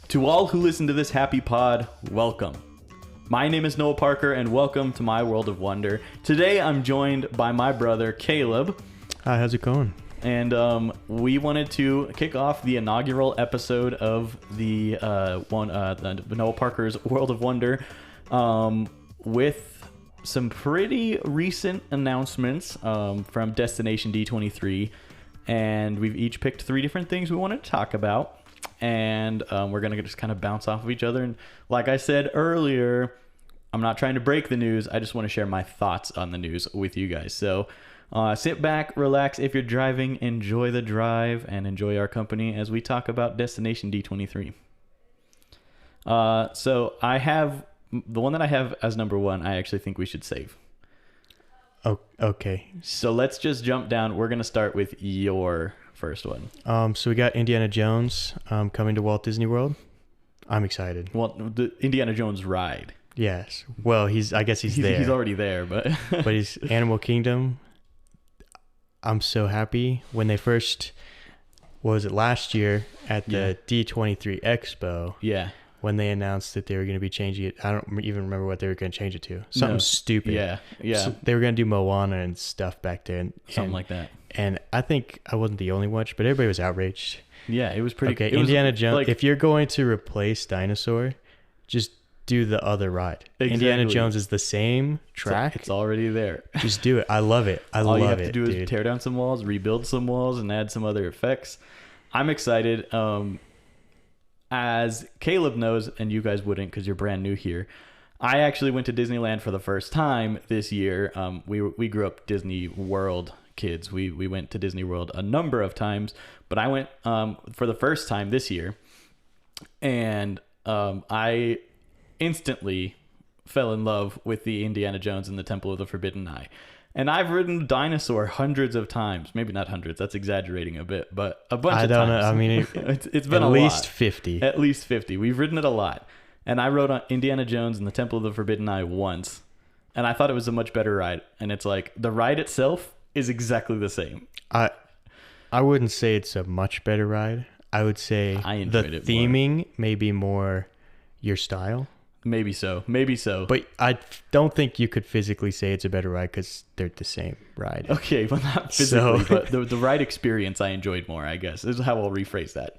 To all who listen to this happy pod, welcome. My name is Noah Parker, and welcome to my world of wonder. Today, I'm joined by my brother, Caleb. Hi, how's it going? And we wanted to kick off the inaugural episode of the Noah Parker's World of Wonder with some pretty recent announcements from Destination D23. And we've each picked 3 different things we want to talk about. And we're going to just kind of bounce off of each other. And like I said earlier, I'm not trying to break the news. I just want to share my thoughts on the news with you guys. So sit back, relax. If you're driving, enjoy the drive and enjoy our company as we talk about Destination D23. So I have the one that I have as number 1. I actually think we should save. Oh, okay. So let's just jump down. We're going to start with your first one. So we got Indiana Jones coming to Walt Disney World. I'm excited. Well, the Indiana Jones ride. Yes. Well, I guess he's there. He's already there, but but he's Animal Kingdom. I'm so happy when they first, what was it, last year at the D23 Expo? Yeah. When they announced that they were going to be changing it. I don't even remember what they were going to change it to. Something stupid. Yeah. So they were going to do Moana and stuff back then. Something like that. And I think I wasn't the only one, but everybody was outraged. Yeah, it was pretty. Okay, Indiana Jones. If you're going to replace Dinosaur, just do the other ride. Exactly. Indiana Jones is the same track. It's already there. Just do it. I love it. All you have to do is tear down some walls, rebuild some walls, and add some other effects. I'm excited. As Caleb knows, and you guys wouldn't because you're brand new here, I actually went to Disneyland for the first time this year. We grew up Disney World kids. We went to Disney World a number of times, but I went for the first time this year, and I instantly fell in love with the Indiana Jones and the Temple of the Forbidden Eye. And I've ridden Dinosaur hundreds of times. Maybe not hundreds. That's exaggerating a bit, but a bunch of times. I don't know. I mean, it's been at least 50. At least 50. We've ridden it a lot. And I rode on Indiana Jones and the Temple of the Forbidden Eye once, and I thought it was a much better ride. And it's like the ride itself is exactly the same. I wouldn't say it's a much better ride. I would say I enjoyed it theming more. may be more your style. Maybe so. But I don't think you could physically say it's a better ride because they're the same ride. Okay, well, not physically, but the ride experience I enjoyed more, I guess. This is how I'll rephrase that.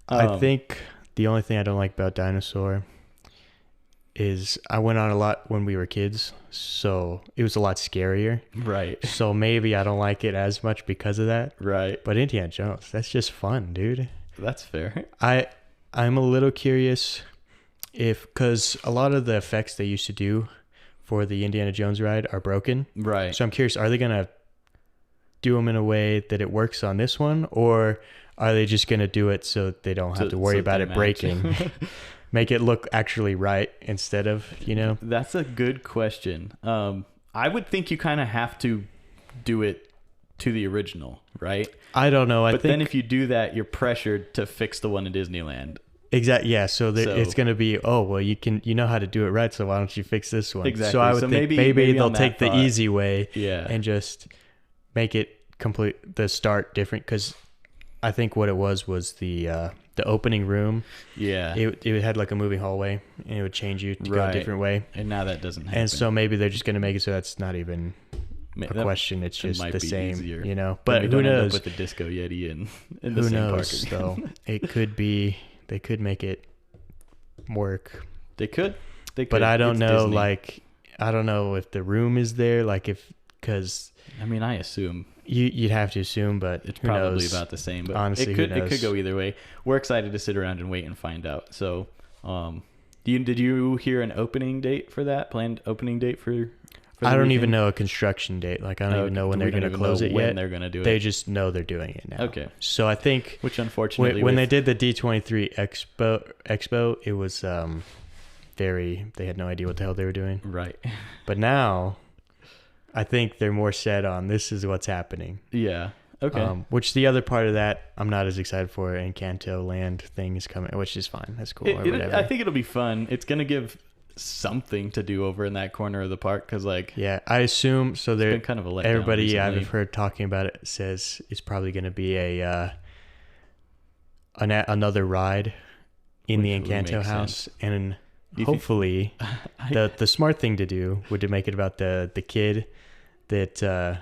I think the only thing I don't like about Dinosaur is I went on a lot when we were kids, so it was a lot scarier. Right. So maybe I don't like it as much because of that. Right. But Indiana Jones, that's just fun, dude. That's fair. I'm a little curious because a lot of the effects they used to do for the Indiana Jones ride are broken. Right. So I'm curious, are they going to do them in a way that it works on this one, or are they just going to do it so they don't have to worry about it breaking? Make it look actually right instead of, That's a good question. I would think you kind of have to do it to the original, right? I don't know. But then if you do that, you're pressured to fix the one in Disneyland. Exactly. Yeah. So it's going to be, you know how to do it right, so why don't you fix this one? Exactly. So I would think maybe they'll take the easy way and just make it the start different, because I think what it was the opening room. Yeah. It had like a moving hallway, and it would change you to go a different way. And now that doesn't happen. And so maybe they're just going to make it so that's not even a question. It's just the same, easier. But who knows? With the Disco Yeti in the who same knows, park. Though. It could be, they could make it work. They could. But I don't know, Disney. I don't know if the room is there, because... I mean, I assume... You'd have to assume, but it's probably about the same. But honestly, it could go either way. We're excited to sit around and wait and find out. So, did you hear an opening date for that? Planned opening date for I don't even know a construction date. I don't even know when they're going to close it yet. When they're going to do it. They just know they're doing it now. Okay. So I think, which unfortunately, when they did the D23 Expo, it was they had no idea what the hell they were doing. Right. But now, I think they're more set on this is what's happening. Yeah. Okay. Which the other part of that I'm not as excited for. Encanto Land thing is coming, which is fine. That's cool. Or whatever. I think it'll be fun. It's gonna give something to do over in that corner of the park because, yeah, I assume so. They're been kind of a letdown everybody recently. I've heard talking about it says it's probably going to be another ride in the Encanto house, and hopefully the smart thing to do would to make it about the kid that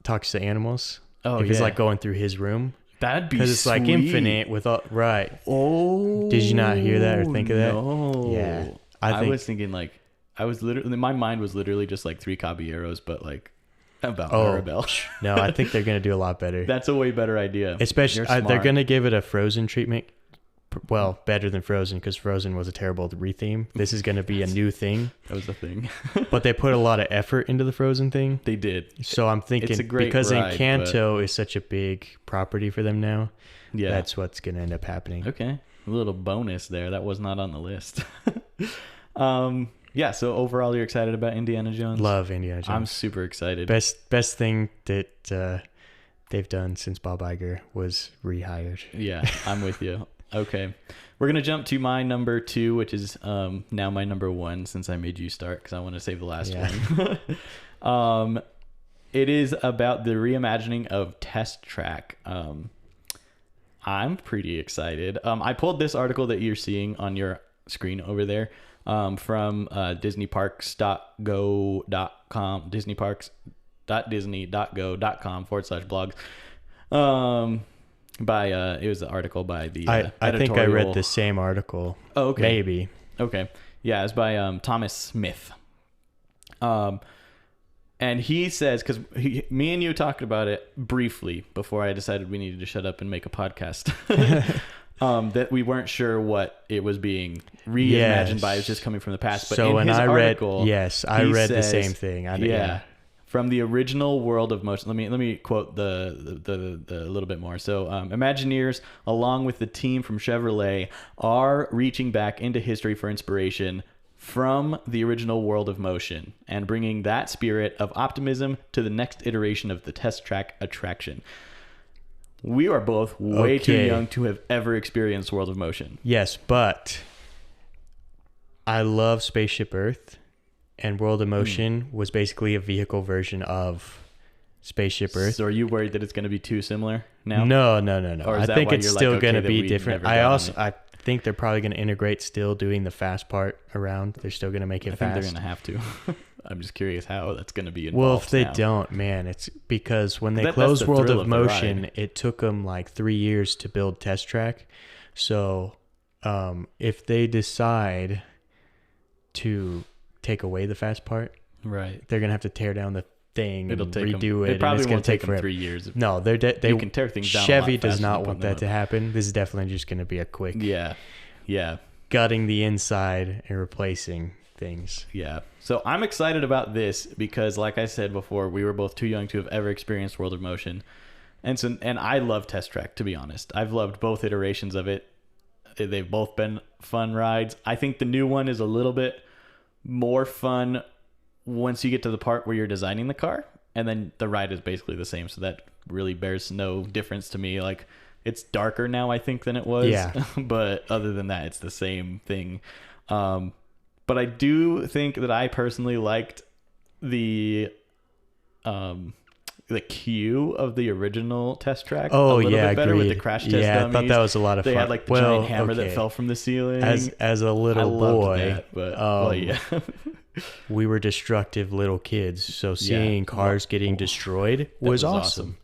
talks to animals. Oh, if he's like going through his room. That'd be because it's like infinite with all right. Oh, did you not hear that or think of that? No. Yeah, I was thinking like I was literally my mind was literally just like Three Caballeros, but like about Maribel. No, I think they're gonna do a lot better. That's a way better idea. Especially they're gonna give it a Frozen treatment. Well, better than Frozen, because Frozen was a terrible retheme. This is going to be a new thing. That was the thing. But they put a lot of effort into the Frozen thing. They did. So I'm thinking, it's a great because ride, Encanto is such a big property for them now, yeah, that's what's going to end up happening. Okay. A little bonus there. That was not on the list. Yeah, so overall, you're excited about Indiana Jones? Love Indiana Jones. I'm super excited. Best thing that they've done since Bob Iger was rehired. Yeah, I'm with you. Okay, we're gonna jump to my number 2, which is now my number 1 since I made you start because I want to save the last one. It is about the reimagining of Test Track. I'm pretty excited. I pulled this article that you're seeing on your screen over there from disneyparks.go.com, disneyparks.disney.go.com/blogs. It was an article by the I think I read the same article. Oh, okay. Maybe. Okay. Yeah, it's by Thomas Smith. And he says, because me and you talked about it briefly before I decided we needed to shut up and make a podcast, that we weren't sure what it was being reimagined by. It was just coming from the past. But so in his article, I read the same thing. From the original World of Motion. Let me quote the little bit more. So, Imagineers, along with the team from Chevrolet, are reaching back into history for inspiration from the original World of Motion and bringing that spirit of optimism to the next iteration of the Test Track attraction. We are both way too young to have ever experienced World of Motion. Yes, but I love Spaceship Earth. And World of Motion was basically a vehicle version of Spaceship Earth. So are you worried that it's going to be too similar now? No. Or I think it's still going to be different. I think they're probably going to integrate still doing the fast part around. They're still going to make it fast. I think they're going to have to. I'm just curious how that's going to be involved. Well, if they don't, man, it's because when they closed World of Motion, it took them like 3 years to build Test Track. So if they decide to take away the fast part, right, they're gonna have to tear down the thing and redo it. It probably won't take them 3 years. No, they you can tear things down. Chevy does not want that to happen. This is definitely just gonna be a quick gutting the inside and replacing things. Yeah. So I'm excited about this because, like I said before, we were both too young to have ever experienced World of Motion, and I love Test Track, to be honest. I've loved both iterations of it. They've both been fun rides. I think the new one is a little bit more fun once you get to the part where you're designing the car, and then the ride is basically the same, so that really bears no difference to me. Like, it's darker now, I think, than it was, but other than that, it's the same thing. But I do think that I personally liked the queue of the original Test Track a little bit better with the crash test dummies. I thought that was a lot of fun. They had like the giant hammer that fell from the ceiling. As a little boy, that, we were destructive little kids, so seeing cars getting destroyed was awesome.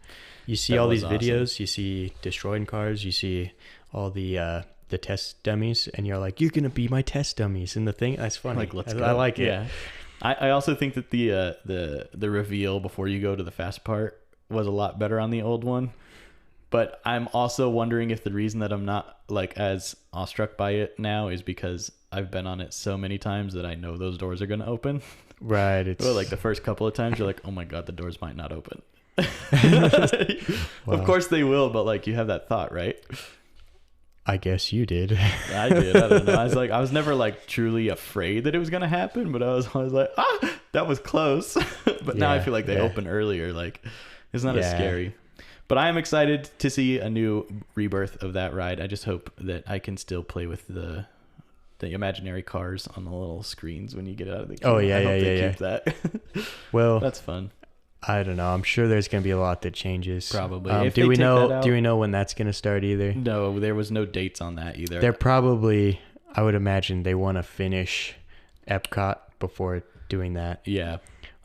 You see all these videos, you see destroying cars, you see all the test dummies, and you're like, you're gonna be my test dummies in the thing. That's funny. Like, let's go. I like it. Yeah. I also think that the reveal before you go to the fast part was a lot better on the old one. But I'm also wondering if the reason that I'm not like as awestruck by it now is because I've been on it so many times that I know those doors are going to open. Right. Well, like the first couple of times you're like, oh my God, the doors might not open. Wow. Of course they will, but like you have that thought, right? I guess you did. I did. I don't know. I was never like truly afraid that it was going to happen, but I was always like, that was close. But now I feel like they open earlier. Like, it's not as scary. But I am excited to see a new rebirth of that ride. I just hope that I can still play with the imaginary cars on the little screens when you get out of the queue. Oh, yeah, I hope yeah, they yeah. keep that. Well, that's fun. I don't know. I'm sure there's going to be a lot that changes. Probably. Do we know when that's going to start either? No, there was no dates on that either. They're probably, I would imagine they want to finish Epcot before doing that. Yeah.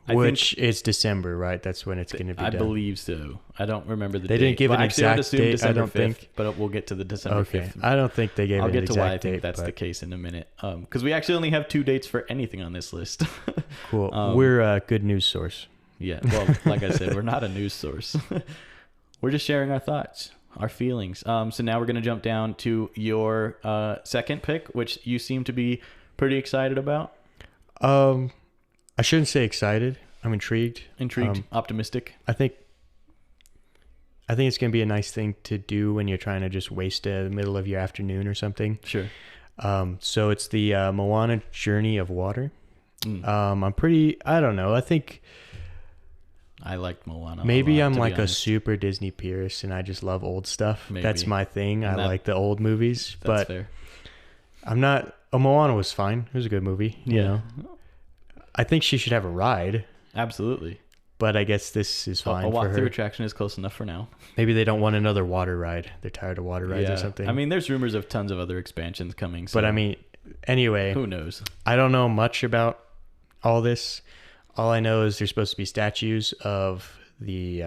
Which is December, right? That's when it's going to be done. I believe so. I don't remember the date. They didn't give an exact date, I don't think. But we'll get to the December 5th. I don't think they gave an exact date. I'll get to why I think that's the case in a minute. Because we actually only have 2 dates for anything on this list. Cool. We're a good news source. Yeah. Well, like I said, we're not a news source. We're just sharing our thoughts, our feelings. So now we're going to jump down to your second pick, which you seem to be pretty excited about. I shouldn't say excited. I'm intrigued. Optimistic. I think it's going to be a nice thing to do when you're trying to just waste the middle of your afternoon or something. Sure. So it's the Moana Journey of Water. I don't know. I think I liked Moana. Maybe I'm like a super Disney purist and I just love old stuff. Maybe. That's my thing. I like the old movies. That's but fair. I'm not. Moana was fine. It was a good movie. You know. I think she should have a ride. Absolutely. But I guess this is fine. A walk through attraction is close enough for now. Maybe they don't want another water ride. They're tired of water rides or something. I mean, there's rumors of tons of other expansions coming. So but I mean, anyway. Who knows? I don't know much about all this. All I know is there's supposed to be statues of the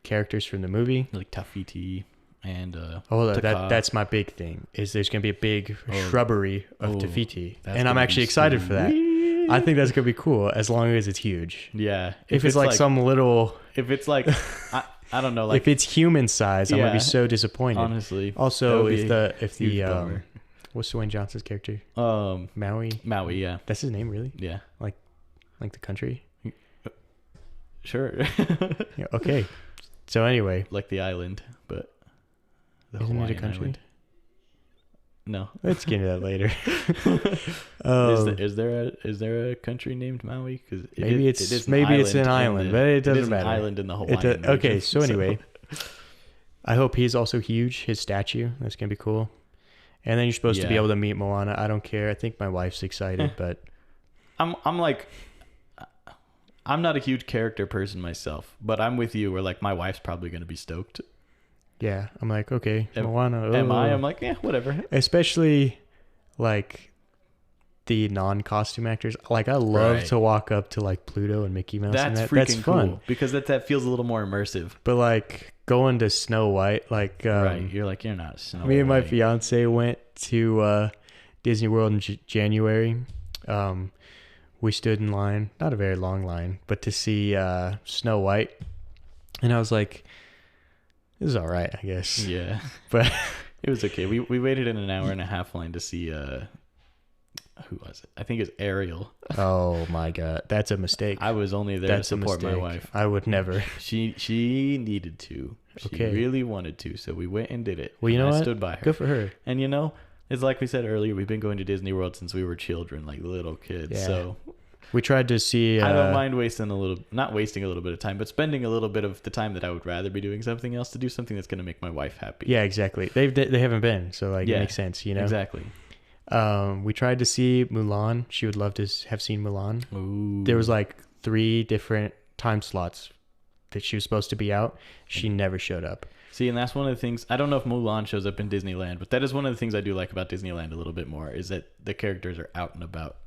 characters from the movie. Like Tafiti and that's my big thing. Is there's going to be a big shrubbery of Tafiti. And I'm actually excited for that. I think that's gonna be cool as long as it's huge. Yeah. If it's like some little. If it's like, I don't know, like if it's human size, I'm gonna be so disappointed. Honestly. Also, if the what's Dwayne Johnson's character? Maui. Maui, yeah. That's his name, really? Yeah. Like the country. Sure. Yeah, okay. So anyway, like the island, but isn't it a country? Island. No, let's get into that later. Is there a country named Maui? Because maybe it's an island, but it doesn't matter. An island in the Hawaiian region. Okay, so anyway, I hope he's also huge. His statue, that's gonna be cool. And then you're supposed to be able to meet Moana. I don't care. I think my wife's excited, but I'm not a huge character person myself, but I'm with you. Where like my wife's probably gonna be stoked. Yeah, I'm like, okay, Moana. I'm like, yeah, whatever. Especially, like, the non-costume actors. Like, I love to walk up to, like, Pluto and Mickey Mouse. That's fun. Cool, because that feels a little more immersive. But, like, going to Snow White, like... right, you're like, you're not Snow White. Me and my fiance went to Disney World in January. We stood in line, not a very long line, but to see Snow White. And I was like... This is all right, I guess. Yeah. But it was okay. We waited in an hour and a half line to see who was it? I think it's Ariel. Oh my god. That's a mistake. I was only there to support my wife. I would never. She needed to. She really wanted to, so we went and did it. Well, you know what? I stood by her. Good for her. And you know, it's like we said earlier, we've been going to Disney World since we were children, like little kids. Yeah. So we tried to see... I don't mind not wasting a little bit of time, but spending a little bit of the time that I would rather be doing something else to do something that's going to make my wife happy. Yeah, exactly. They haven't been, so like it makes sense, you know? Exactly. We tried to see Mulan. She would love to have seen Mulan. Ooh. There was like 3 different time slots that she was supposed to be out. She never showed up. See, and that's one of the things, I don't know if Mulan shows up in Disneyland, but that is one of the things I do like about Disneyland a little bit more, is that the characters are out and about.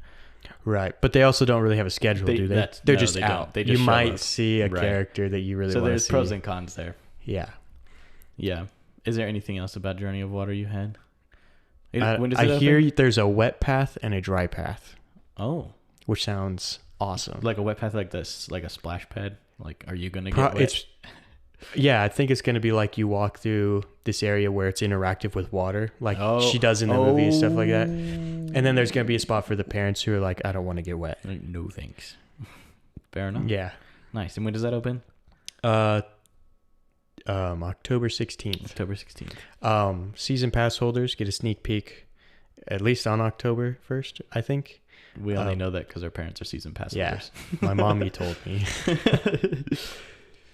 Right, but they also don't really have a schedule, do they? They're just out. They just you might see a character that you really want to see. So there's pros and cons there. Yeah. Yeah. Is there anything else about Journey of Water you had? When does it open? Hear there's a wet path and a dry path. Oh. Which sounds awesome. Like a wet path like this, like a splash pad? Like, are you going to get wet? Yeah, I think it's going to be like you walk through this area where it's interactive with water, like she does in the movie and stuff like that. And then there's going to be a spot for the parents who are like, I don't want to get wet. No thanks. Fair enough. Yeah. Nice. And when does that open? October 16th. October 16th. Season pass holders get a sneak peek at least on October 1st, I think. We only know that because our parents are season pass holders. My mommy told me.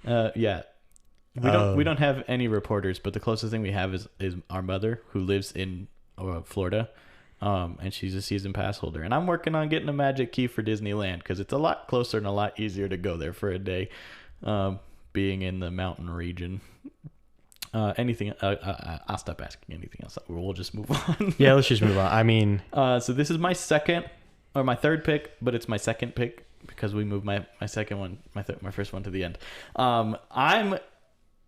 Yeah. We don't have any reporters, but the closest thing we have is our mother, who lives in Florida, and she's a season pass holder. And I'm working on getting a magic key for Disneyland because it's a lot closer and a lot easier to go there for a day. being in the mountain region. Anything? I'll stop asking anything else. We'll just move on. Yeah, let's just move on. I mean, so this is my my third pick, but it's my second pick because we moved my second one, my first one to the end. I'm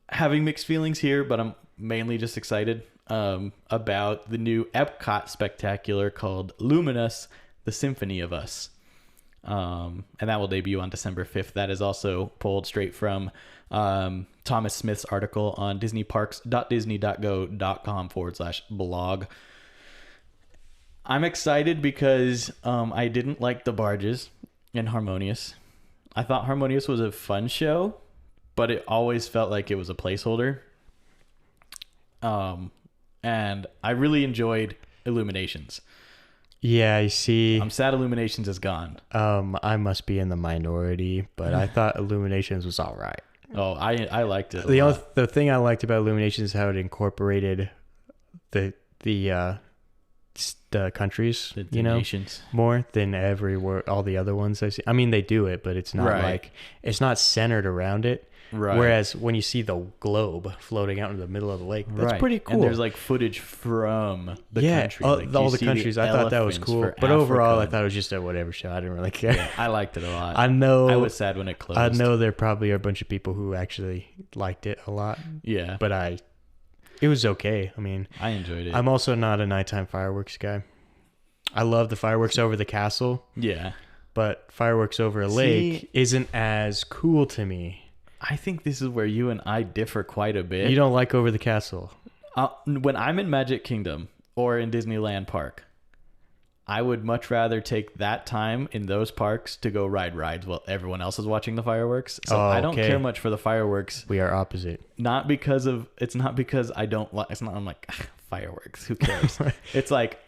having mixed feelings here, but I'm mainly just excited about the new Epcot spectacular called Luminous: The Symphony of Us. And that will debut on December 5th. That is also pulled straight from Thomas Smith's article on disneyparks.disney.go.com/blog. I'm excited because I didn't like the barges in Harmonious. I thought Harmonious was a fun show, but it always felt like it was a placeholder. And I really enjoyed Illuminations. Yeah, I see. I'm sad Illuminations is gone. I must be in the minority, but I thought Illuminations was all right. Oh, I liked it. The thing I liked about Illuminations is how it incorporated the countries, the nations, more than all the other ones I see. I mean, they do it, but it's not like it's not centered around it. Right. Whereas when you see the globe floating out in the middle of the lake, that's pretty cool. And there's like footage from the country. All the countries. I thought that was cool. But overall, I thought it was just a whatever show. I didn't really care. Yeah, I liked it a lot. I know. I was sad when it closed. I know there probably are a bunch of people who actually liked it a lot. Yeah. But it was okay. I mean, I enjoyed it. I'm also not a nighttime fireworks guy. I love the fireworks over the castle. Yeah. But fireworks over a lake isn't as cool to me. I think this is where you and I differ quite a bit. You don't like over the castle. When I'm in Magic Kingdom or in Disneyland Park, I would much rather take that time in those parks to go ride rides while everyone else is watching the fireworks. So I don't care much for the fireworks. We are opposite. It's not because I don't like, I'm like, fireworks, who cares? It's like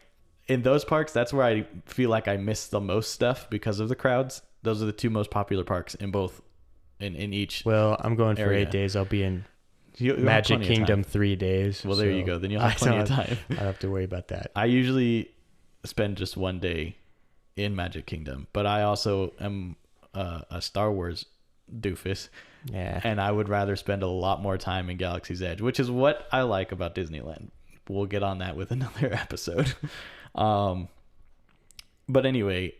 in those parks, that's where I feel like I miss the most stuff because of the crowds. Those are the two most popular parks in both. In each. Well, I'm going for area. 8 days. I'll be in Magic Kingdom 3 days. Well, there you go. Then you'll have plenty of time. I don't have to worry about that. I usually spend just 1 day in Magic Kingdom, but I also am a Star Wars doofus. Yeah. And I would rather spend a lot more time in Galaxy's Edge, which is what I like about Disneyland. We'll get on that with another episode. But anyway,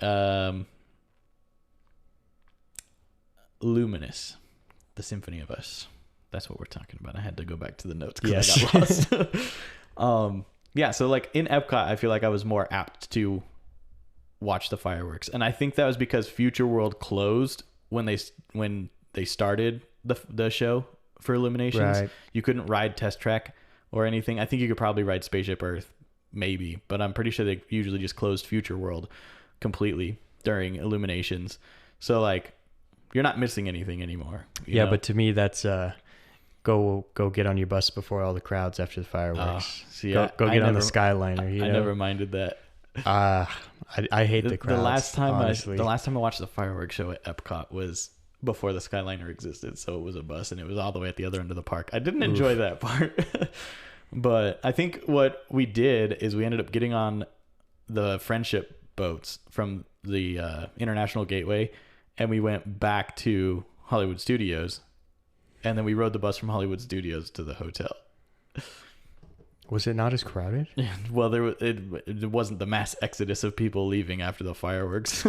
Luminous, the Symphony of Us. That's what we're talking about. I had to go back to the notes because I got lost. Yeah, so like in Epcot, I feel like I was more apt to watch the fireworks, and I think that was because Future World closed when they started the show for Illuminations. Right. You couldn't ride Test Track or anything. I think you could probably ride Spaceship Earth, maybe, but I'm pretty sure they usually just closed Future World completely during Illuminations. So like, you're not missing anything anymore. You know? But to me, that's go get on your bus before all the crowds after the fireworks. Go get on the Skyliner. I never minded that. I hate the crowds. The last time I watched the fireworks show at Epcot was before the Skyliner existed, so it was a bus and it was all the way at the other end of the park. I didn't enjoy that part, but I think what we did is we ended up getting on the friendship boats from the International Gateway. And we went back to Hollywood Studios, and then we rode the bus from Hollywood Studios to the hotel. Was it not as crowded? Well, it wasn't the mass exodus of people leaving after the fireworks.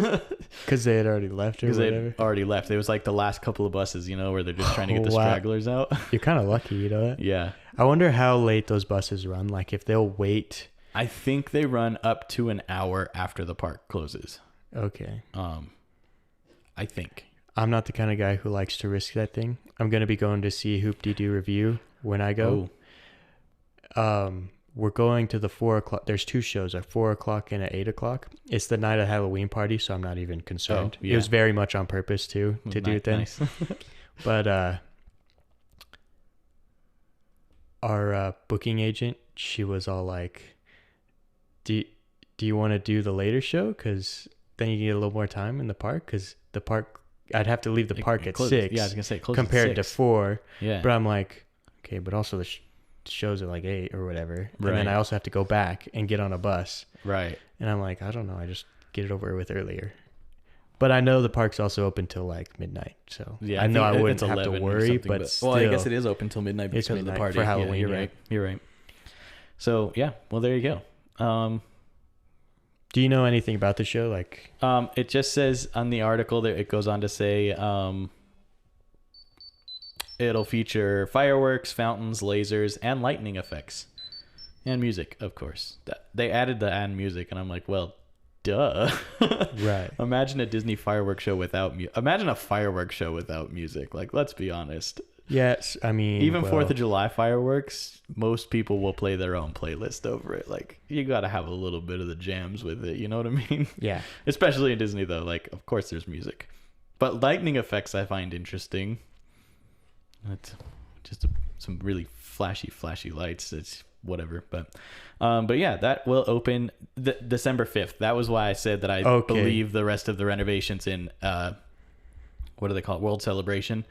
Because they had already left or whatever? Because they had already left. It was like the last couple of buses, where they're just trying to get the stragglers out. You're kind of lucky, you know that? Yeah. I wonder how late those buses run. Like if they'll wait. I think they run up to an hour after the park closes. Okay. I think. I'm not the kind of guy who likes to risk that thing. I'm going to be going to see Hoop-Dee-Doo Review when I go. We're going to the 4 o'clock. There's 2 shows, at 4 o'clock and at 8 o'clock. It's the night of Halloween party, so I'm not even concerned. It was very much on purpose, too, to do it then. Nice. But our booking agent, she was all like, do you want to do the later show? Because then you get a little more time in the park, because the park, I'd have to leave the park at 6. Yeah, I was gonna say it closes compared at 6. to 4. Yeah, but I'm like, okay, but also the shows at like 8 or whatever, right. And then I also have to go back and get on a bus, right? And I'm like, I don't know, I just get it over with earlier. But I know the park's also open till like midnight, so Yeah, I know I wouldn't it's have to 11 or worry. something, But still, well, I guess it is open till midnight It's because of the midnight party for Halloween, Yeah, you're yeah. right. You're right. So yeah, well there you go. Do you know anything about the show? Like, It just says on the article that it goes on to say it'll feature fireworks, fountains, lasers, and lightning effects, and music, of course. They added the and music, and I'm like, well, duh. right? Imagine a Disney fireworks show without Imagine a fireworks show without music. Like, let's be honest. Yes, I mean, Even 4th of July fireworks, most people will play their own playlist over it. Like, you got to have a little bit of the jams with it. You know what I mean? Yeah. Especially in Disney, though. Like, of course, there's music. But lightning effects I find interesting. It's just some really flashy lights. It's whatever. But yeah, that will open December 5th. That was why I said that I believe the rest of the renovations in, what do they call it? World Celebration.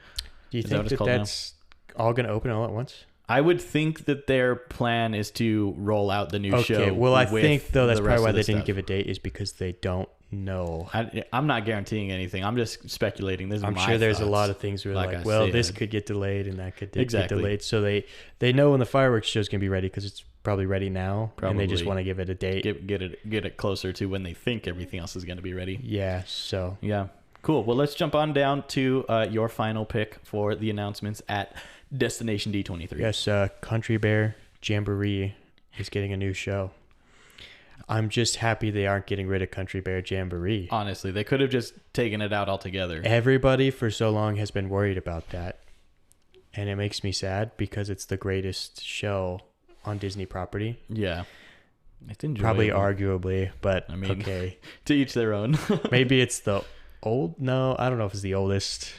Do you think that's all going to open all at once? I would think that their plan is to roll out the new show. Okay, well, I think, though, that's probably why they didn't give a date, is because they don't know. I'm not guaranteeing anything. I'm just speculating. I'm sure there's a lot of things where like well, this could get delayed and that could get delayed. So they know when the fireworks show is going to be ready because it's probably ready now. And they just want to give it a date. Get it closer to when they think everything else is going to be ready. Yeah, so. Yeah. Cool. Well, let's jump on down to your final pick for the announcements at Destination D23. Yes, Country Bear Jamboree is getting a new show. I'm just happy they aren't getting rid of Country Bear Jamboree. Honestly, they could have just taken it out altogether. Everybody for so long has been worried about that. And it makes me sad because it's the greatest show on Disney property. Yeah. It's enjoyable. Probably arguably, but I mean, okay. To each their own. Maybe it's the no, I don't know if it's the oldest,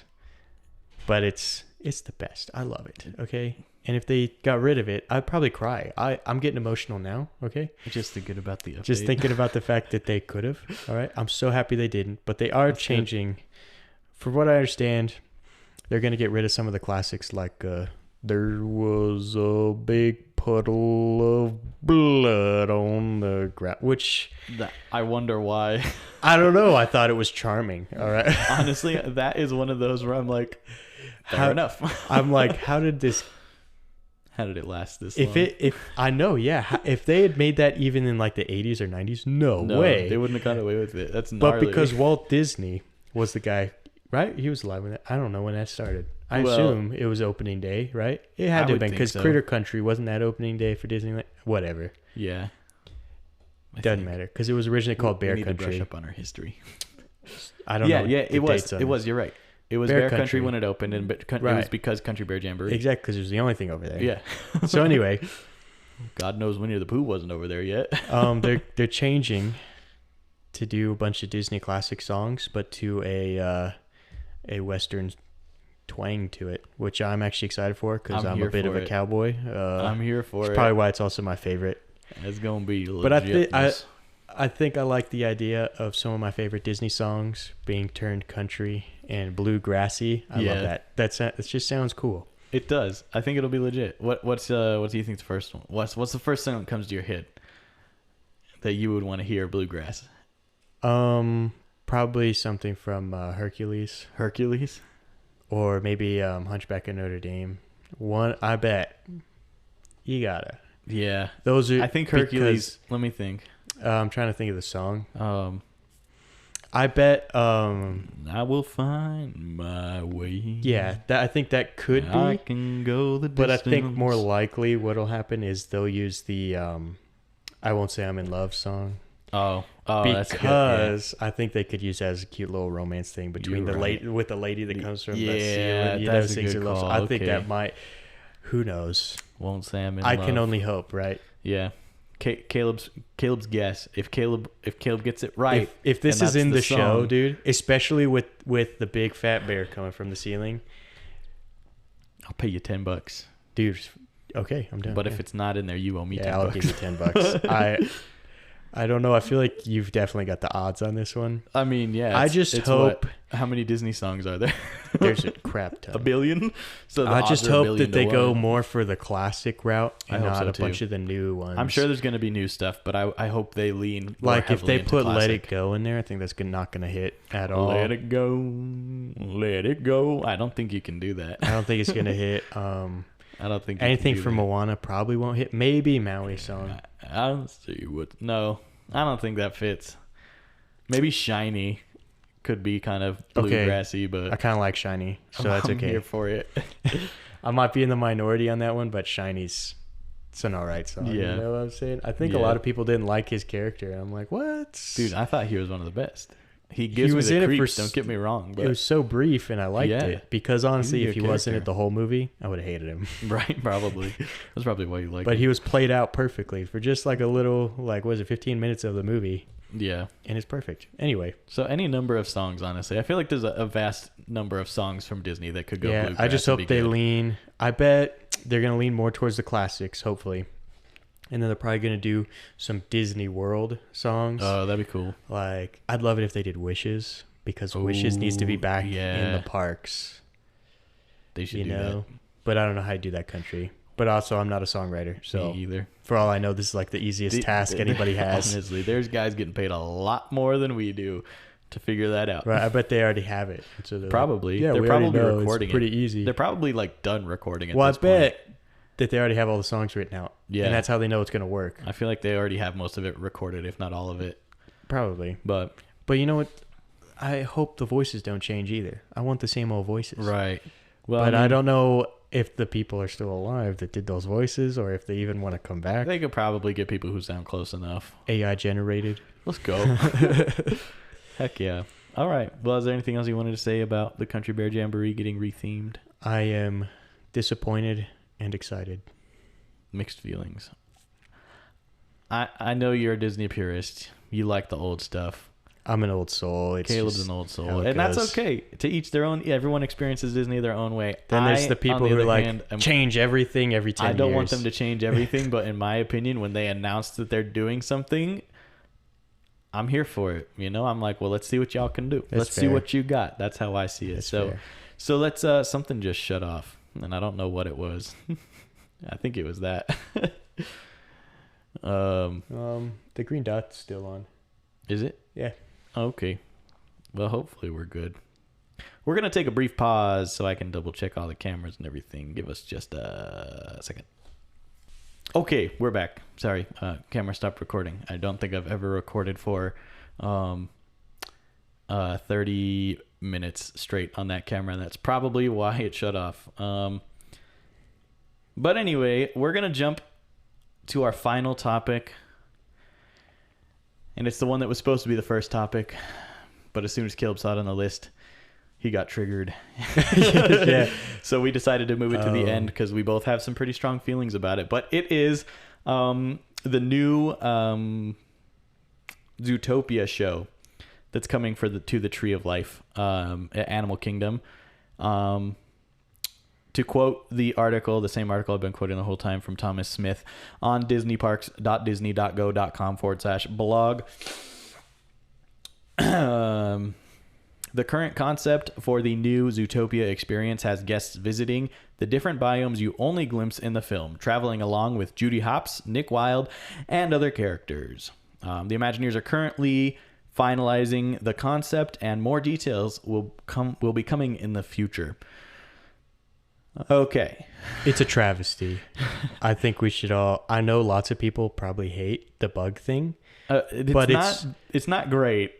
but it's the best. I love it. Okay. And if they got rid of it, I'd probably cry. I'm getting emotional now. Okay. Just thinking about the update. Just thinking about the fact that they could have. All right. I'm so happy they didn't, but they are changing. Good. For what I understand, they're going to get rid of some of the classics like there was a big puddle of blood on the ground, which I wonder why. I don't know. I thought it was charming. All right. Honestly, that is one of those where I'm like, fair enough. I'm like, how did it last this long? If I know, yeah. If they had made that even in like the 80s or 90s, no way. They wouldn't have got away with it. That's gnarly. But because Walt Disney was the guy, right? He was alive when that. I don't know when that started. I assume it was opening day, right? It had to have been because Critter Country wasn't that opening day for Disneyland. Whatever. Yeah. Doesn't matter because it was originally called Bear Country. We need to brush up on our history. I don't know. Yeah, it was. It was. You're right. It was Bear Country when it opened, and it was because Country Bear Jamboree. Exactly, because it was the only thing over there. Yeah. So anyway, God knows Winnie the Pooh wasn't over there yet. They're changing to do a bunch of Disney classic songs, but to a Western twang to it, which I'm actually excited for because I'm a bit of a cowboy. I'm here for it. It's probably why it's also my favorite. It's gonna be legit. But I think I like the idea of some of my favorite Disney songs being turned country and bluegrassy. I love that. It just sounds cool. It does. I think it'll be legit. What do you think the first one? What's the first song that comes to your head that you would want to hear bluegrass? Probably something from Hercules. Hercules? Or maybe Hunchback of Notre Dame. One, I bet. You gotta. Yeah. Those are. I think Hercules. Let me think. I'm trying to think of the song. I bet. I will find my way. Yeah, I think that could be. I can go the distance. But I think more likely what'll happen is they'll use the I Won't Say I'm in Love song. Oh, because that's good. Yeah. I think they could use that as a cute little romance thing between the lady that comes from the ceiling. That's a good call. I think that might. Who knows? Won't say I'm in love. I can only hope, right? Yeah. Caleb's guess. If Caleb gets it right, if this is in the show, dude, especially with the big fat bear coming from the ceiling, I'll pay you $10, dude. Okay, I'm done. But if it's not in there, you owe me $10. I'll give you $10. I don't know. I feel like you've definitely got the odds on this one. I mean, yeah. I just hope. How many Disney songs are there? There's a crap ton. A billion? So I just hope that they go more for the classic route and not a bunch of the new ones. I'm sure there's going to be new stuff, but I hope they lean like if they put classic. Let It Go in there, I think that's not going to hit at all. Let it go. Let it go. I don't think you can do that. I don't think it's going to hit. I don't think anything from Moana probably won't hit. Maybe Maui song. I don't see what. No, I don't think that fits. Maybe Shiny could be kind of bluegrassy, but I kind of like Shiny, so that's okay. I'm here for it. I might be in the minority on that one, but Shiny's it's an alright song. Yeah. You know what I'm saying? I think a lot of people didn't like his character. I'm like, what? Dude, I thought he was one of the best. He gives me the creeps, don't get me wrong. But it was so brief, and I liked it. Because honestly, if he wasn't in it the whole movie, I would have hated him. Right, probably. That's probably why you like him. But he was played out perfectly for just like a little, 15 minutes of the movie. Yeah. And it's perfect. Anyway. So any number of songs, honestly. I feel like there's a vast number of songs from Disney that could go bluegrass. I just hope they lean. I bet they're going to lean more towards the classics, hopefully. And then they're probably going to do some Disney World songs. Oh, that'd be cool. Like, I'd love it if they did Wishes, because Wishes needs to be back in the parks. They should do that. But I don't know how to do that country. But also, I'm not a songwriter, so me either. For all I know, this is like the easiest task anybody has. Honestly, there's guys getting paid a lot more than we do to figure that out. Right, I bet they already have it. So probably. Like, they're probably recording it's pretty easy. They're probably like done recording it. Well, I bet that they already have all the songs written out. Yeah. And that's how they know it's going to work. I feel like they already have most of it recorded, if not all of it. Probably. But you know what? I hope the voices don't change either. I want the same old voices. Right. Well, but I don't know if the people are still alive that did those voices, or if they even want to come back. They could probably get people who sound close enough. AI generated. Let's go. Heck yeah. All right. Well, is there anything else you wanted to say about the Country Bear Jamboree getting rethemed? I am disappointed and excited. Mixed feelings. I know you're a Disney purist. You like the old stuff. I'm an old soul. Caleb's an old soul. And that's okay. To each their own. Everyone experiences Disney their own way. Then there's the people who are change everything every 10 years. I don't want them to change everything, but in my opinion, when they announce that they're doing something, I'm here for it. I'm like, well, let's see what y'all can do. Let's see what you got. That's how I see it. So let's something just shut off. And I don't know what it was. I think it was that. The green dot's still on. Is it? Yeah. Okay. Well, hopefully we're good. We're going to take a brief pause so I can double check all the cameras and everything. Give us just a second. Okay, we're back. Sorry, camera stopped recording. I don't think I've ever recorded for 30 minutes straight on that camera, and that's probably why it shut off. But anyway, we're going to jump to our final topic. And it's the one that was supposed to be the first topic. But as soon as Caleb saw it on the list, he got triggered. Yeah. So we decided to move it to the end because we both have some pretty strong feelings about it. But it is the new Zootopia show that's coming to the Tree of Life at Animal Kingdom. To quote the same article I've been quoting the whole time from Thomas Smith on disneyparks.disney.go.com/blog. The current concept for the new Zootopia experience has guests visiting the different biomes you only glimpse in the film, traveling along with Judy Hopps, Nick Wilde, and other characters. The Imagineers are currently finalizing the concept, and more details will be coming in the future. Okay. It's a travesty. I think we should all... I know lots of people probably hate the bug thing. It's not great,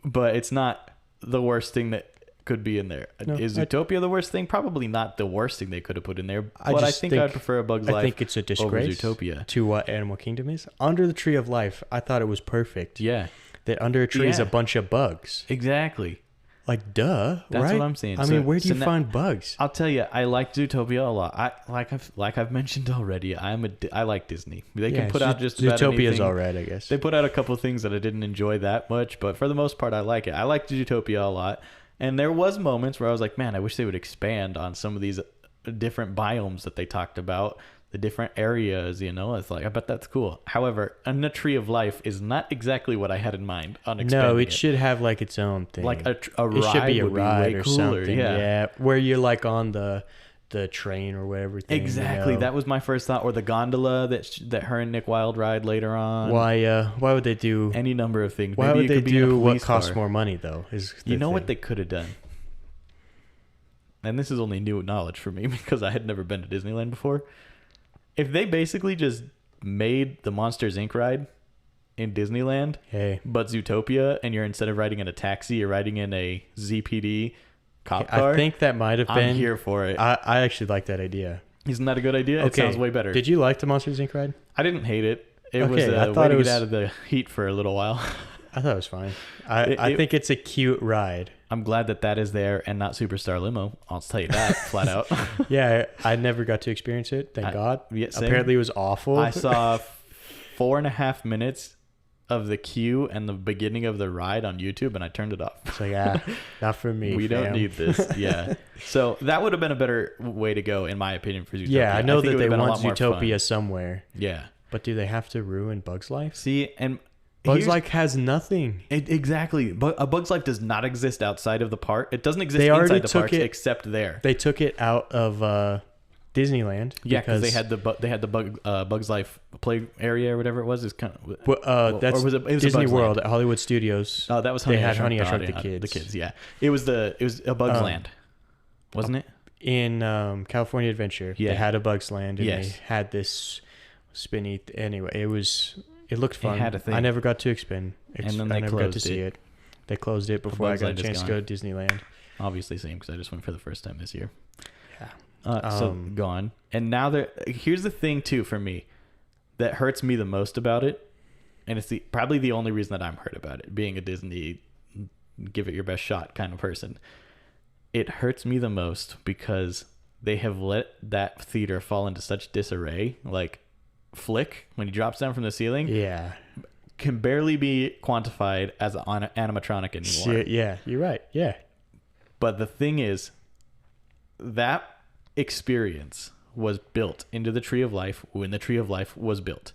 but it's not the worst thing that could be in there. No, is Zootopia the worst thing? Probably not the worst thing they could have put in there, but I think I'd prefer A Bug's Life. I think it's a disgrace over Zootopia. To what Animal Kingdom is. Under the Tree of Life, I thought it was perfect. Yeah. That under a tree is a bunch of bugs. Exactly. Like, duh, That's right? what I'm saying. I mean, where do you find bugs? I'll tell you, I like Zootopia a lot. Like I've mentioned already, I like Disney. They can put out just about anything. Zootopia's all right, I guess. They put out a couple of things that I didn't enjoy that much, but for the most part, I like it. I like Zootopia a lot, and there was moments where I was like, man, I wish they would expand on some of these different biomes that they talked about. the different areas, it's like, I bet that's cool. However, in the Tree of Life is not exactly what I had in mind on expanding No, it should have like its own thing. Like a it ride should be a would ride be way or cooler. something. Yeah. Where you're like on the train or whatever thing. Exactly. That was my first thought. Or the gondola that her and Nick Wilde ride later on. Why would they do any number of things? Why Maybe would they do what costs car. more money though? What they could have done? And this is only new knowledge for me because I had never been to Disneyland before. If they basically just made the Monsters Inc. ride in Disneyland, but Zootopia, and you're instead of riding in a taxi, you're riding in a ZPD cop car. I think that might have been. I'm here for it. I actually like that idea. Isn't that a good idea? Okay. It sounds way better. Did you like the Monsters Inc. ride? I didn't hate it. It was I a thought way to get out of the heat for a little while. I thought it was fine. I think it's a cute ride. I'm glad that is there and not Superstar Limo. I'll tell you that flat out. Yeah, I never got to experience it. Thank God. Yeah, apparently it was awful. I saw 4.5 minutes of the queue and the beginning of the ride on YouTube, and I turned it off. It's like, not for me. We don't need this. Yeah. So that would have been a better way to go, in my opinion, for Zootopia. Yeah, I know that they want Zootopia somewhere. Yeah. But do they have to ruin Bug's Life? See, and Bug's Life has nothing. Exactly. But a Bug's Life does not exist outside of the park. It doesn't exist inside the parks except there. They took it out of Disneyland. Yeah, because they had the Bug's Life play area or whatever it was. It's kind of that's or was it Disney World at Hollywood Studios. Oh, that was Honey I Shrunk the Kids. The kids, yeah. It was a Bug's Land, wasn't it? In California Adventure, they had a Bug's Land, and they had this spinny. Anyway, it looked fun. It had a thing. I never got to expand. And then I never got to see it. They closed it before I got a chance to go to Disneyland. Obviously, same because I just went for the first time this year. Yeah. So gone. And now here's the thing too for me that hurts me the most about it, and it's probably the only reason that I'm hurt about it, being a Disney give it your best shot kind of person. It hurts me the most because they have let that theater fall into such disarray. Like Flick, when he drops down from the ceiling, can barely be quantified as an animatronic anymore. Yeah, you're right. Yeah. But the thing is, that experience was built into the Tree of Life when the Tree of Life was built.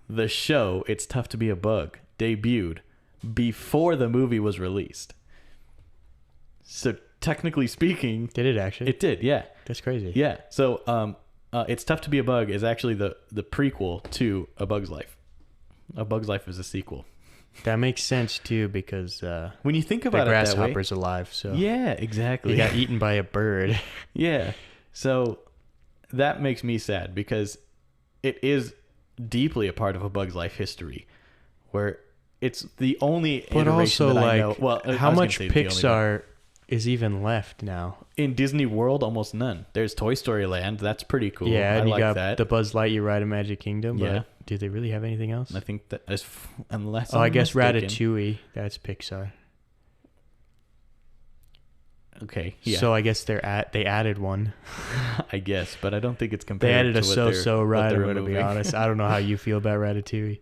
The show, It's Tough to Be a Bug, debuted before the movie was released. So technically speaking... Did it actually? It did, yeah. That's crazy. Yeah. So It's Tough to Be a Bug is actually the prequel to A Bug's Life. A Bug's Life is a sequel. That makes sense too, because when you think about the grasshopper's alive. So yeah, exactly. He got eaten by a bird. Yeah. So that makes me sad because it is deeply a part of A Bug's Life history, where it's the only iteration that I know. Well, how much Pixar is even left now? In Disney World, almost none. There's Toy Story Land. That's pretty cool. Yeah, and I like got that. The Buzz Lightyear ride in Magic Kingdom. Yeah. But do they really have anything else? I think that unless I guess Ratatouille. That's Pixar. Okay. Yeah. So I guess they added one. I guess, but I don't think it's compared. They added to a so-so ride. To be honest, I don't know how you feel about Ratatouille.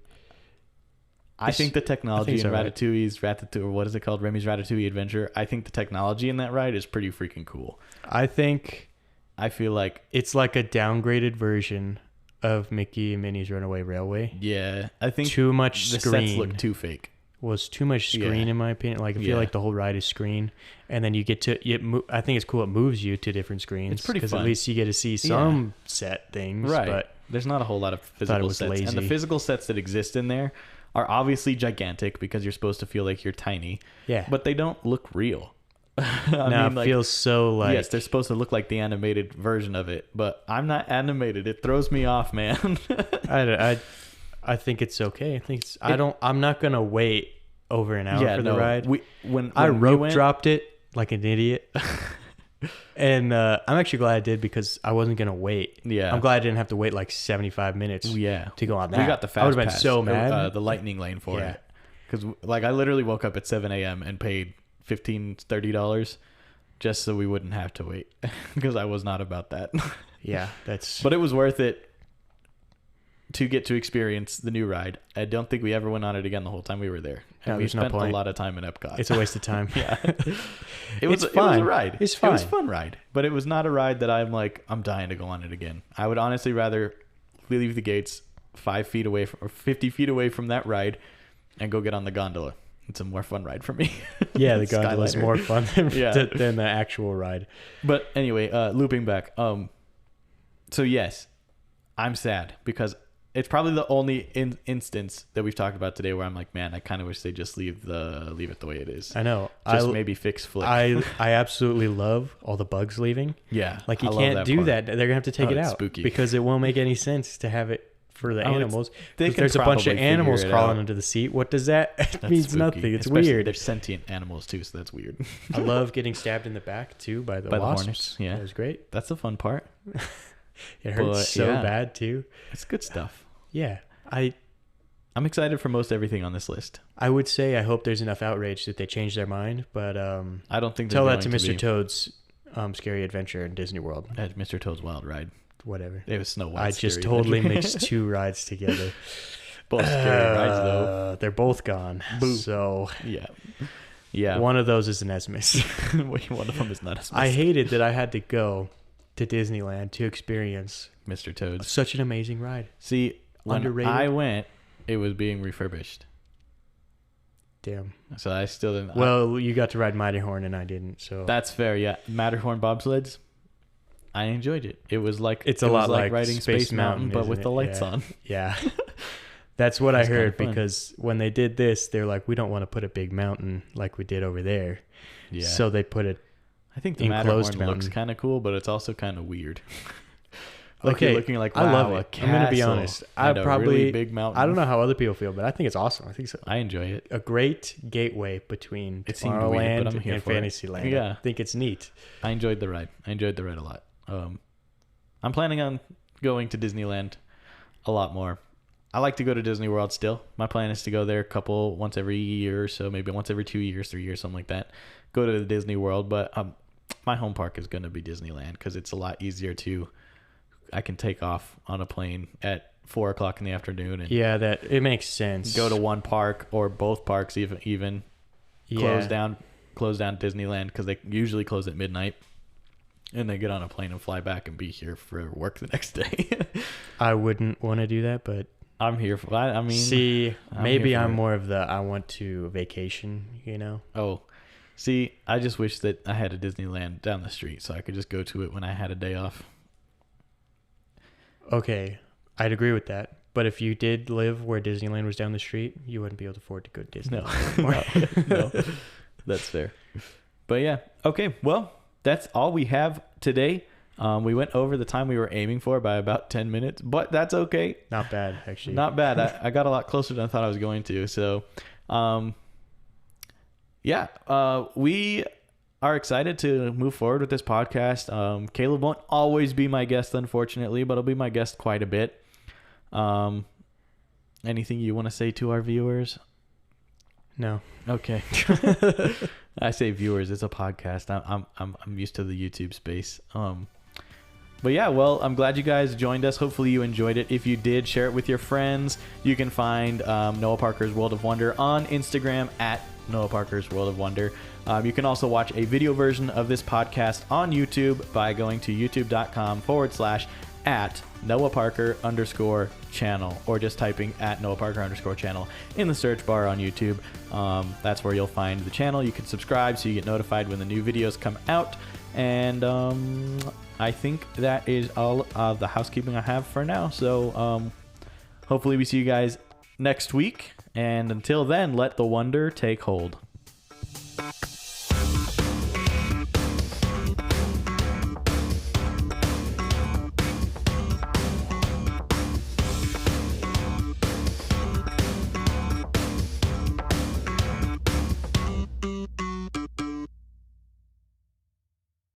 I think the technology in Ratatouille's or what is it called? Remy's Ratatouille Adventure. I think the technology in that ride is pretty freaking cool. I feel like it's like a downgraded version of Mickey and Minnie's Runaway Railway. Yeah, I think too much the screen. sets look too fake. Was too much screen in my opinion. Like I feel like the whole ride is screen, and then you get to I think it's cool. It moves you to different screens. It's pretty fun because at least you get to see some set things. Right, but there's not a whole lot of physical sets, lazy. And the physical sets that exist in there are obviously gigantic because you're supposed to feel like you're tiny. Yeah, but they don't look real. It feels so like... Yes, they're supposed to look like the animated version of it, but I'm not animated. It throws me off, man. I think it's okay. I'm not going to wait over an hour for the ride. When I rope dropped it like an idiot. And I'm actually glad I did because I wasn't going to wait. Yeah. I'm glad I didn't have to wait like 75 minutes to go on that. We got the fast I would have been pass, so mad. The lightning lane for it. Because I literally woke up at 7 a.m. and paid $15, $30 just so we wouldn't have to wait because I was not about that. Yeah, but it was worth it to get to experience the new ride. I don't think we ever went on it again the whole time we were there. And No, we there's no spent a point. lot of time in Epcot. It's a waste of time. Yeah. It It's was fun. a ride. It's It was fine. a fun ride. But it was not a ride that I'm like, I'm dying to go on it again. I would honestly rather leave the gates 5 feet away or 50 feet away from that ride and go get on the gondola. It's a more fun ride for me. Yeah, the gondola is Skyliner. more fun than, Yeah. than the actual ride. But anyway, looping back. So yes, I'm sad because it's probably the only instance that we've talked about today where I'm like, man, I kind of wish they just leave it the way it is. I know. Just maybe fix Flick. I absolutely love all the bugs leaving. Yeah, Like you I love can't do part. that. They're gonna have to take it it's out spooky. because it won't make any sense to have it for the animals. they If can there's a bunch of probably animals figure it crawling out. under the seat. What does that? It That's means spooky. nothing. It's Especially weird. They're sentient animals too, so that's weird. I love getting stabbed in the back too by the wasps. hornets. Yeah, That was great. that's the fun part. It hurts But, so yeah. bad too. It's good stuff. Yeah, I'm excited for most everything on this list. I would say I hope there's enough outrage that they change their mind, but I don't think tell they're that to going Mr. be Toad's Scary Adventure in Disney World. at Mr. Toad's Wild Ride. Whatever. It was Snow White. I just Scary totally Adventure. mixed two rides together. Both scary rides though. They're both gone. Boo. So Yeah. one of those is an Esmus. One of them is not a I hated that I had to go to Disneyland to experience Mr. Toad's. such an amazing ride. See, when Underrated. I went, it was being refurbished. Damn. So I still didn't. Well, you got to ride Mighty Horn and I didn't. So That's fair, yeah. Matterhorn bobsleds, I enjoyed it. It was like it's it a was lot like riding Space Mountain, but isn't with it? the lights Yeah. on. Yeah. That's what I It's kinda heard fun. because when they did this, they're like, we don't want to put a big mountain like we did over there. Yeah. So they put it. I think the enclosed Matterhorn looks mountain. kind of cool, but it's also kind of weird. Like Okay, you're looking like, wow, I love a it. I'm gonna be castle honest. I and a probably really big mountain. I don't know how other people feel, but I think it's awesome. I think it's I enjoy it. a great gateway between It seemed weird, but Tomorrowland I'm here and for it. Fantasyland. Yeah. I think it's neat. I enjoyed the ride. I enjoyed the ride a lot. I'm planning on going to Disneyland a lot more. I like to go to Disney World still. My plan is to go there once every year or so, maybe once every 2 years, 3 years, something like that. Go to the Disney World, but my home park is going to be Disneyland because it's a lot easier to. I can take off on a plane at 4 o'clock in the afternoon and Yeah, that it makes sense. go to one park or both parks, even close down Disneyland because they usually close at midnight. And then get on a plane and fly back and be here for work the next day. I wouldn't want to do that, but I'm here for. I mean, see, I'm maybe here for I'm it. more of the I want to vacation. You know. Oh, see, I just wish that I had a Disneyland down the street so I could just go to it when I had a day off. Okay, I'd agree with that. But if you did live where Disneyland was down the street, you wouldn't be able to afford to go to Disneyland anymore. No, that's fair. But yeah, okay. Well, that's all we have today. We went over the time we were aiming for by about 10 minutes, but that's okay. Not bad, actually. Not bad. I got a lot closer than I thought I was going to. So, we are excited to move forward with this podcast. Caleb won't always be my guest, unfortunately, but he'll be my guest quite a bit. Anything you want to say to our viewers? No. Okay. I say viewers. It's a podcast. I'm used to the YouTube space. But yeah, well, I'm glad you guys joined us. Hopefully you enjoyed it. If you did, share it with your friends. You can find Noah Parker's World of Wonder on Instagram at Noah Parker's World of Wonder. You can also watch a video version of this podcast on YouTube by going to youtube.com/at Noah Parker _channel, or just typing at Noah Parker _channel in the search bar on YouTube. That's where you'll find the channel. You can subscribe so you get notified when the new videos come out. And I think that is all of the housekeeping I have for now. So hopefully we see you guys next week. And until then, let the wonder take hold.